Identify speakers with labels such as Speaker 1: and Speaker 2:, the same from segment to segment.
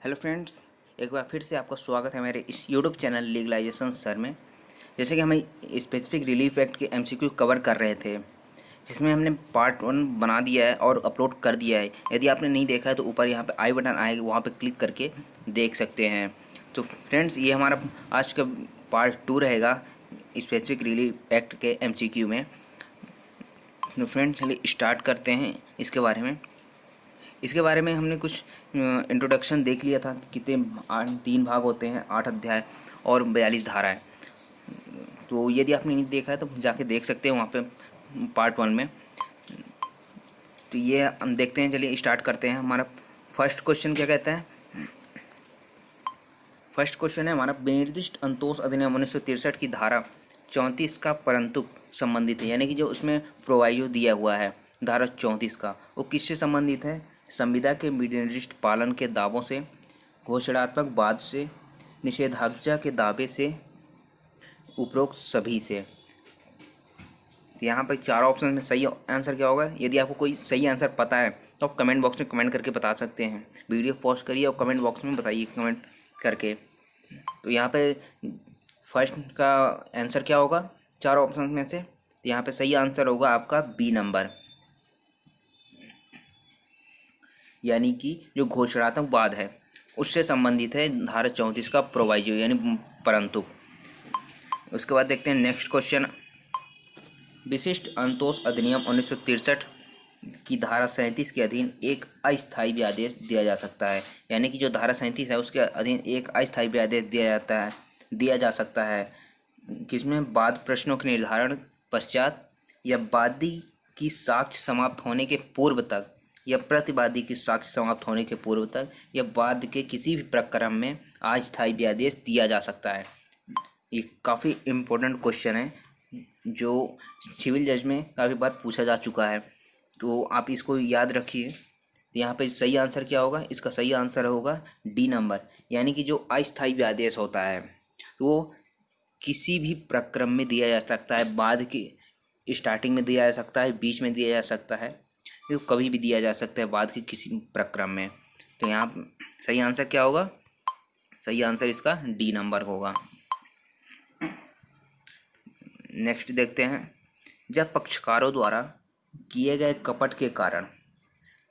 Speaker 1: Hello friends, एक बार फिर से आपका स्वागत है मेरे इस यूट्यूब चैनल लीगलाइजेशन सर में। जैसे कि हम स्पेसिफिक रिलीफ एक्ट के एमसीक्यू कवर कर रहे थे, जिसमें हमने पार्ट 1 बना दिया है और अपलोड कर दिया है। यदि आपने नहीं देखा है तो ऊपर यहाँ पे आई बटन आएगा, वहाँ पे क्लिक करके देख सकते हैं। तो फ्रेंड्स, ये हमारा आज का पार्ट 2 रहेगा स्पेसिफिक रिलीफ एक्ट के एमसीक्यू में। तो फ्रेंड्स, चलिए स्टार्ट करते हैं इसके बारे में हमने कुछ इंट्रोडक्शन देख लिया था कि कितने 3 भाग होते हैं, 8 अध्याय और 42 धाराएं। तो यदि आपने नहीं देखा है तो जाके देख सकते हैं वहाँ पे पार्ट 1 में। तो ये हम देखते हैं, चलिए स्टार्ट करते हैं। हमारा फर्स्ट क्वेश्चन क्या कहता है? फर्स्ट क्वेश्चन है हमारा, विनिर्दिष्ट अंतोष अधिनियम 1963 की धारा 34 का परंतु संबंधित है। यानी कि जो उसमें प्रोवाइजो दिया हुआ है धारा 34 का, वो किससे संबंधित है? संविदा के विनिर्दिष्ट पालन के दावों से, घोषणात्मक वाद से, निषेधाज्ञा के दावे से, उपरोक्त सभी से। यहाँ पर 4 ऑप्शन में सही आंसर क्या होगा? यदि आपको कोई सही आंसर पता है तो आप कमेंट बॉक्स में कमेंट करके बता सकते हैं। वीडियो पॉज करिए और कमेंट बॉक्स में बताइए कमेंट करके। तो यहाँ पे फर्स्ट का आंसर क्या होगा 4 ऑप्शन में से? तो यहाँ पे सही आंसर होगा आपका बी नंबर, यानी कि जो घोषणात्मक वाद है उससे संबंधित है धारा 34 का प्रोवाइजो यानी परंतु। उसके बाद देखते हैं नेक्स्ट क्वेश्चन। विशिष्ट अंतोष अधिनियम 1963 की धारा 37 के अधीन एक अस्थायी व्यादेश दिया जा सकता है। यानी कि जो धारा 37 है उसके अधीन एक अस्थायी व्यादेश दिया जा सकता है। किसमें? वाद प्रश्नों के निर्धारण पश्चात, या वादी की साक्ष्य समाप्त होने के पूर्व तक, या प्रतिवादी की साक्ष्य समाप्त होने के पूर्व तक, या वाद के किसी भी प्रकरण में अस्थायी व्यादेश दिया जा सकता है। ये काफ़ी इम्पोर्टेंट क्वेश्चन है जो सिविल जज में काफ़ी बार पूछा जा चुका है, तो आप इसको याद रखिए। यहाँ पे सही आंसर क्या होगा? इसका सही आंसर होगा डी नंबर, यानी कि जो अस्थायी व्यादेश होता है वो किसी भी प्रक्रम में दिया जा सकता है। बाद की स्टार्टिंग में दिया जा सकता है, बीच में दिया जा सकता है, तो कभी भी दिया जा सकता है बाद के किसी प्रक्रम में। तो यहाँ सही आंसर क्या होगा? सही आंसर इसका डी नंबर होगा। नेक्स्ट देखते हैं। जब पक्षकारों द्वारा किए गए कपट के कारण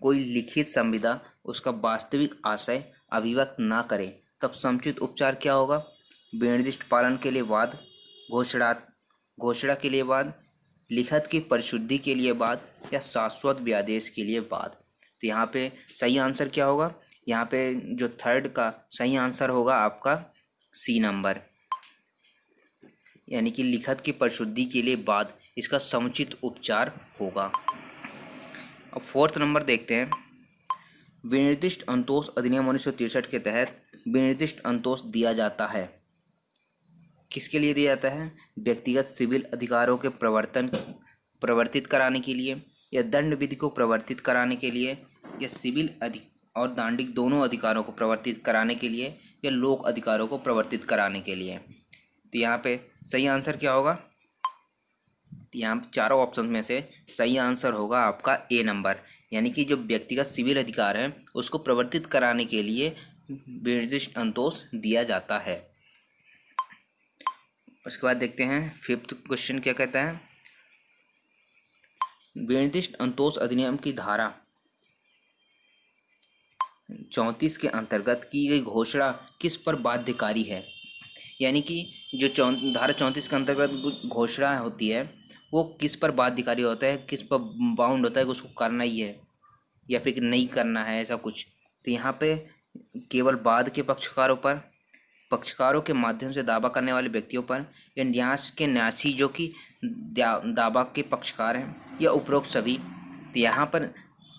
Speaker 1: कोई लिखित संविदा उसका वास्तविक आशय अभिव्यक्त ना करे तब समुचित उपचार क्या होगा? विनिर्दिष्ट पालन के लिए वाद, घोषणा के लिए वाद, लिखत की परिशुद्धि के लिए वाद, या शाश्वत व्यादेश के लिए वाद। तो यहाँ पे सही आंसर क्या होगा? यहाँ पे जो थर्ड का सही आंसर होगा आपका सी नंबर, यानी कि लिखत की परिशुद्धि के लिए वाद इसका समुचित उपचार होगा। अब फोर्थ नंबर देखते हैं। विनिर्दिष्ट अंतोष अधिनियम 1963 के तहत विनिर्दिष्ट अंतोष दिया जाता है। किसके लिए दिया जाता है? व्यक्तिगत सिविल अधिकारों के प्रवर्तित कराने के लिए, या दंड विधि को प्रवर्तित कराने के लिए, या सिविल और दांडिक दोनों अधिकारों को प्रवर्तित कराने के लिए, या लोक अधिकारों को प्रवर्तित कराने के लिए। तो यहाँ पे सही आंसर क्या होगा? यहाँ चारों ऑप्शन में से सही आंसर होगा आपका ए नंबर, यानी कि जो व्यक्तिगत सिविल अधिकार है उसको प्रवर्तित कराने के लिए विनिर्दिष्ट अंतोष दिया जाता है। उसके बाद देखते हैं फिफ्थ क्वेश्चन क्या कहता है। विनिर्दिष्ट अंतोष अधिनियम की धारा 34 के अंतर्गत की गई घोषणा किस पर बाध्यकारी है? यानी कि जो धारा 34 के अंतर्गत घोषणा होती है वो किस पर बाध्यकारी होता है, किस पर बाउंड होता है कि उसको करना ही है या फिर नहीं करना है, ऐसा कुछ। तो यहाँ पे केवल वाद के पक्षकारों पर, पक्षकारों के माध्यम से दावा करने वाले व्यक्तियों पर, या न्यास के न्यासी जो कि दावा के पक्षकार हैं, या उपरोक्त सभी। तो यहाँ पर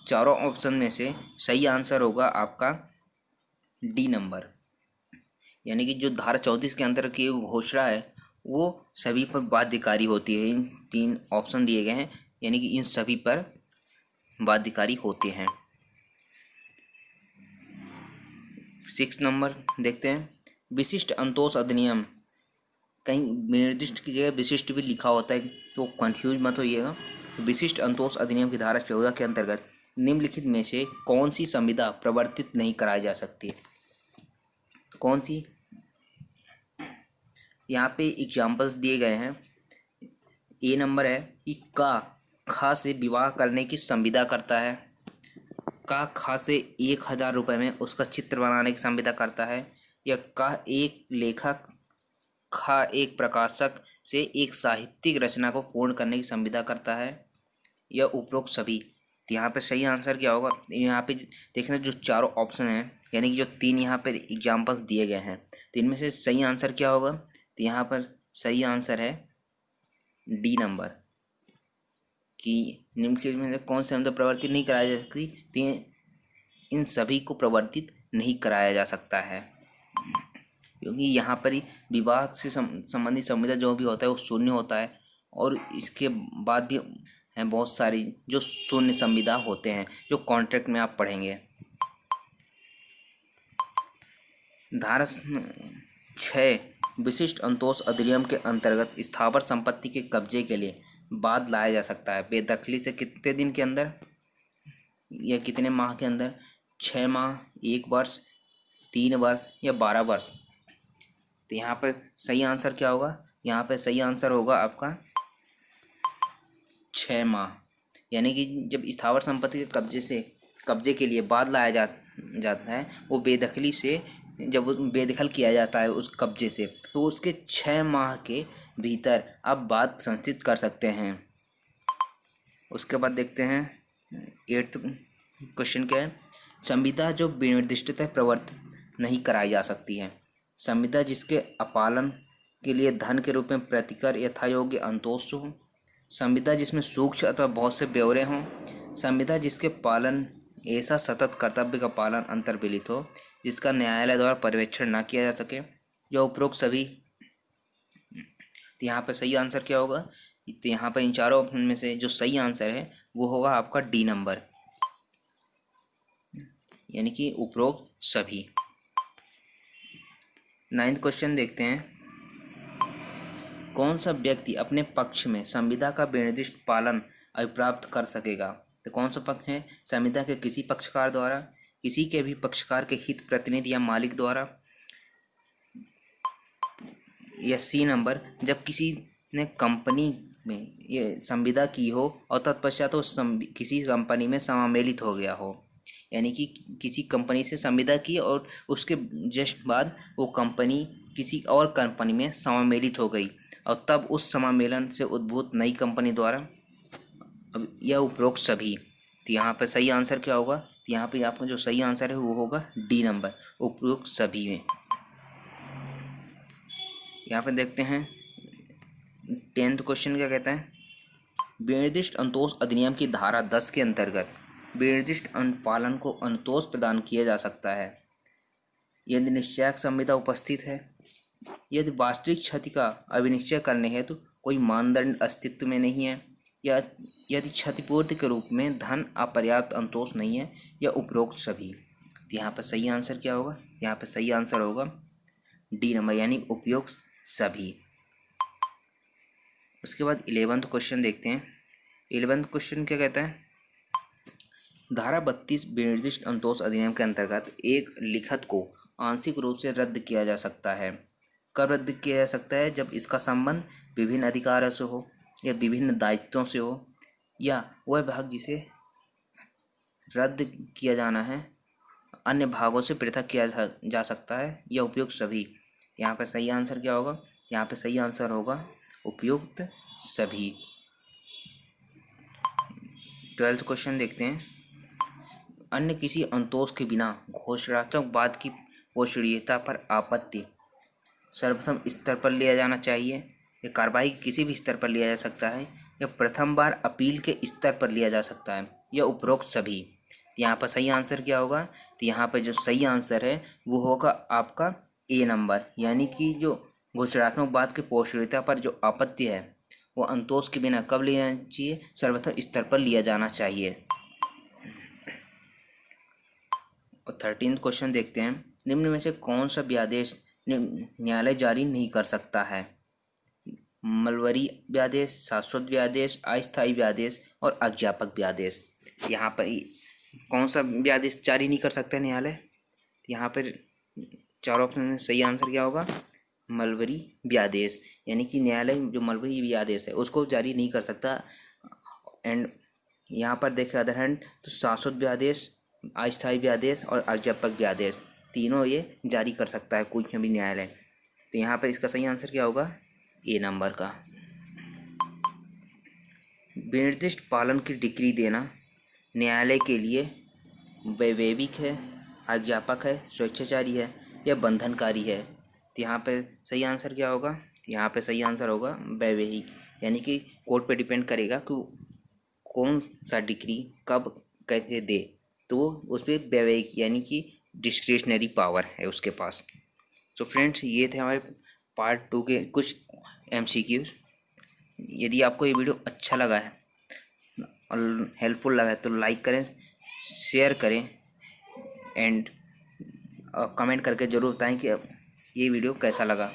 Speaker 1: चारों ऑप्शन में से सही आंसर होगा आपका डी नंबर, यानी कि जो धारा 34 के अंदर की घोषणा है वो सभी पर बाध्यकारी होती है। इन 3 ऑप्शन दिए गए हैं, यानी कि इन सभी पर बाध्यकारी होते हैं। 6 नंबर देखते हैं। विशिष्ट अंतोष अधिनियम, कहीं विनिर्दिष्ट की जगह विशिष्ट भी लिखा होता है तो कंफ्यूज मत होइएगा। विशिष्ट अंतोष अधिनियम की धारा 14 के अंतर्गत निम्नलिखित में से कौन सी संविदा प्रवर्तित नहीं कराई जा सकती? कौन सी, यहाँ पे एग्जाम्पल्स दिए गए हैं। ए नंबर है कि का खा से विवाह करने की संविदा करता है, का खा से 1,000 रुपये में उसका चित्र बनाने की संविदा करता है, या का एक लेखक खा एक प्रकाशक से एक साहित्यिक रचना को पूर्ण करने की संविदा करता है, या उपरोक्त सभी। तो यहाँ पे सही आंसर क्या होगा, यहाँ पे देखना जो चारों ऑप्शन हैं, यानी कि जो 3 यहाँ पर एग्जाम्पल्स दिए गए हैं, तो इनमें से सही आंसर क्या होगा। तो यहाँ पर सही आंसर है डी नंबर, कि निम्नलिखित में से कौन से अंदर प्रवर्तित नहीं कराया जा सकती, तो इन सभी को प्रवर्तित नहीं कराया जा सकता है, क्योंकि यहाँ पर ही विवाह से संबंधित संविदा जो भी होता है वो शून्य होता है, और इसके बाद भी हैं बहुत सारी जो शून्य संविदा होते हैं जो कॉन्ट्रैक्ट में आप पढ़ेंगे। धारा 6 विशिष्ट अंतोष अधिनियम के अंतर्गत स्थावर संपत्ति के कब्जे के लिए बाद लाया जा सकता है बेदखली से कितने दिन के अंदर या कितने माह के अंदर, 6 माह, 1 वर्ष, 3 वर्ष या 12 वर्ष। तो यहाँ पर सही आंसर क्या होगा, यहाँ पर सही आंसर होगा आपका 6 माह, यानी कि जब स्थावर संपत्ति के कब्जे के लिए बाद लाया जाता है वो बेदखली से, जब वो बेदखल किया जाता है उस कब्जे से, तो उसके 6 माह के भीतर आप बाद संचित कर सकते हैं। उसके बाद देखते हैं 8th क्वेश्चन क्या है। संविदा जो विनिर्दिष्टतः प्रवर्तित नहीं कराई जा सकती है, संविदा जिसके अपालन के लिए धन के रूप में प्रतिकर यथायोग्य अंतोष हो, संविदा जिसमें सूक्ष्म अथवा बहुत से ब्यौरे हों, संविदा जिसके पालन ऐसा सतत कर्तव्य का पालन अंतर्भिलित हो जिसका न्यायालय द्वारा पर्यवेक्षण न किया जा सके, जो उपरोक्त सभी। तो यहाँ पर सही आंसर क्या होगा, तो यहाँ पर इन चारों ऑप्शन में से जो सही आंसर है वो होगा आपका डी नंबर, यानी कि उपरोक्त सभी। 9th क्वेश्चन देखते हैं। कौन सा व्यक्ति अपने पक्ष में संविदा का विनिर्दिष्ट पालन अभिप्राप्त कर सकेगा। तो कौन सा पक्ष है, संविदा के किसी पक्षकार द्वारा, किसी के भी पक्षकार के हित प्रतिनिधि या मालिक द्वारा, या सी नंबर जब किसी ने कंपनी में ये संविदा की हो और तत्पश्चात तो किसी कंपनी में समामेलित हो गया हो, यानी कि किसी कंपनी से संविदा की और उसके जस्ट बाद वो कंपनी किसी और कंपनी में समामेलित हो गई और तब उस समामेलन से उद्भूत नई कंपनी द्वारा, अब यह उपरोक्त सभी। तो यहाँ पर सही आंसर क्या होगा, तो यहाँ पे आपका जो सही आंसर है वो होगा डी नंबर, उपरोक्त सभी में। यहाँ पे देखते हैं 10th क्वेश्चन क्या कहता है। विनिर्दिष्ट अंतोष अधिनियम की धारा 10 के अंतर्गत विनिर्दिष्ट अनुपालन को अनुतोष प्रदान किया जा सकता है यदि निश्चयक संविदा उपस्थित है, यदि वास्तविक क्षति का अभिनिश्चय करने हेतु कोई मानदंड अस्तित्व में नहीं है, या यदि क्षतिपूर्ति के रूप में धन अपर्याप्त अंतोष नहीं है, या उपरोक्त सभी। तो यहाँ पर सही आंसर क्या होगा, यहाँ पर सही आंसर होगा डी नंबर, यानी उपयुक्त सभी। उसके बाद 11th क्वेश्चन देखते हैं। 11th क्वेश्चन क्या कहता है। धारा 32 विनिर्दिष्ट अंतोष अधिनियम के अंतर्गत एक लिखत को आंशिक रूप से रद्द किया जा सकता है। कब रद्द किया जा सकता है, जब इसका संबंध विभिन्न अधिकारों से हो या विभिन्न दायित्वों से हो, या वह भाग जिसे रद्द किया जाना है अन्य भागों से पृथक किया जा सकता है, या उपयुक्त सभी। यहाँ पर सही आंसर क्या होगा, यहाँ पर सही आंसर होगा उपयुक्त सभी। 12th क्वेश्चन देखते हैं। अन्य किसी अंतोष के बिना घोषणात्मक बाद की पोषणीयता पर आपत्ति सर्वप्रथम स्तर पर लिया जाना चाहिए, या कार्रवाई किसी भी स्तर पर लिया जा सकता है, या प्रथम बार अपील के स्तर पर लिया जा सकता है, या उपरोक्त सभी। यहाँ पर सही आंसर क्या होगा, तो यहाँ पर जो सही आंसर है वो होगा आपका ए नंबर, यानी कि जो घोषणात्मक बाद की पोषणीयता पर जो आपत्ति है वो अंतोष के बिना कब लिया जाना चाहिए, सर्वप्रथम स्तर पर लिया जाना चाहिए। और 13th क्वेश्चन देखते हैं। निम्न में से कौन सा व्यादेश न्यायालय जारी नहीं कर सकता है। मलवरी व्यादेश, शाश्वत व्यादेश, अस्थायी व्यादेश और अज्ञापक व्यादेश। यहाँ पर कौन सा व्यादेश जारी नहीं कर सकता है न्यायालय, यहाँ पर चार ऑप्शन में सही आंसर क्या होगा? मलबरी व्यादेश, यानी कि न्यायालय जो मलबरी व्यादेश है उसको जारी नहीं कर सकता। एंड यहाँ पर देखें अदर हैंड तो शाश्वत व्यादेश, अस्थायी व्यादेश और अज्ञापक व्यादेश तीनों ये जारी कर सकता है कोई भी न्यायालय। तो यहाँ पर इसका सही आंसर क्या होगा? ए नंबर का। विनिर्दिष्ट पालन की डिग्री देना न्यायालय के लिए वैवेविक है, अज्ञापक है, स्वेच्छाचारी है या बंधनकारी है? तो यहाँ पे सही आंसर क्या होगा? तो यहाँ पे सही आंसर होगा वैवेहिक, यानी कि कोर्ट पे डिपेंड करेगा कि कौन सा डिग्री कब कैसे दे, तो उस पर वैवेहिक यानी कि डिस्क्रिशनरी पावर है उसके पास। तो फ्रेंड्स ये थे हमारे पार्ट 2 के कुछ MCQs। यदि आपको ये वीडियो अच्छा लगा है और हेल्पफुल लगा है तो लाइक करें, शेयर करें एंड कमेंट करके ज़रूर बताएं कि ये वीडियो कैसा लगा।